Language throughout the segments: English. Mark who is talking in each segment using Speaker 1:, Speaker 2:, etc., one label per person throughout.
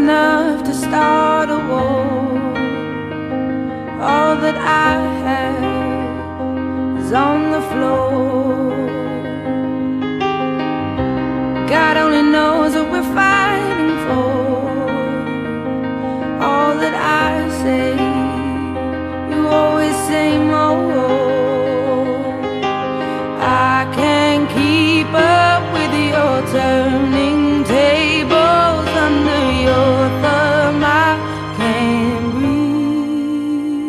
Speaker 1: enough to start a war. All that I have is on the floor. God only knows what we're fighting for. All that I say, you always say more. I can't keep up with your turning tables under your thumb. I can't breathe,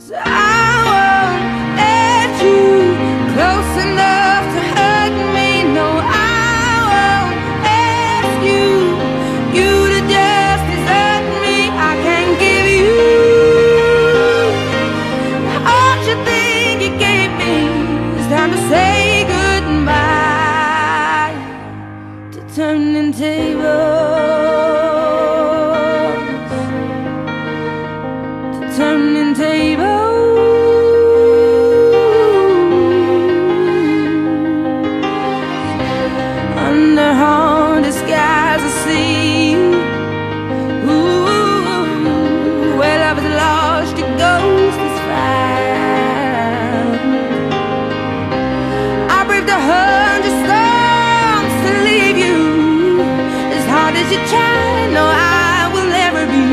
Speaker 1: so I won't let you close enough to hurt me. No, I won't ask you to just desert me. I can't give you all you think you gave me. It's time to say goodbye to turning tables, to turning tables. Under haunted skies I see, ooh, where love is lost, your ghost is found. I braved 100 storms to leave you. As hard as you try, no, I will never be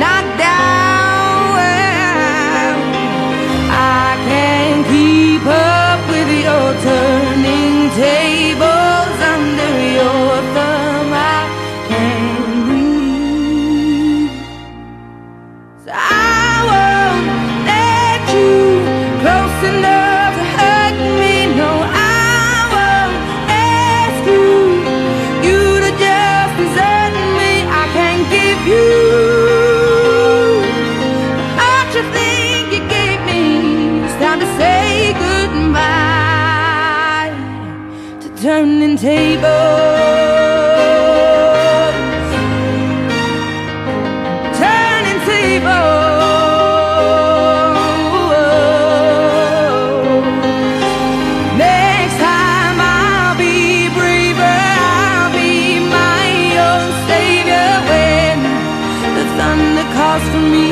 Speaker 1: knocked down. I can't keep up with your turning tables under your thumb. I can't breathe, so I won't let you close enough to hurt me. No, I won't ask you to just desert me. I can't give you all you think you gave me. It's time to say goodbye to turning tables, turning tables. Next time I'll be braver, I'll be my own savior when the thunder calls for me.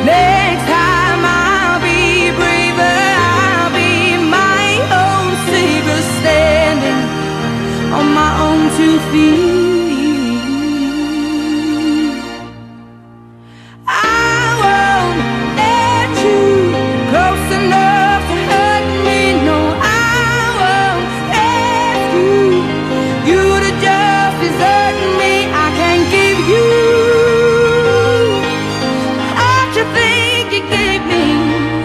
Speaker 1: Next time I'll be braver, I'll be my own savior, standing on my own 2 feet. I won't let you close enough to hurt me. No, I won't ask you to just desert me. I can't give you all you think you gave me.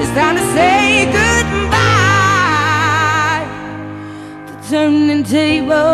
Speaker 1: It's time to say goodbye to turning tables.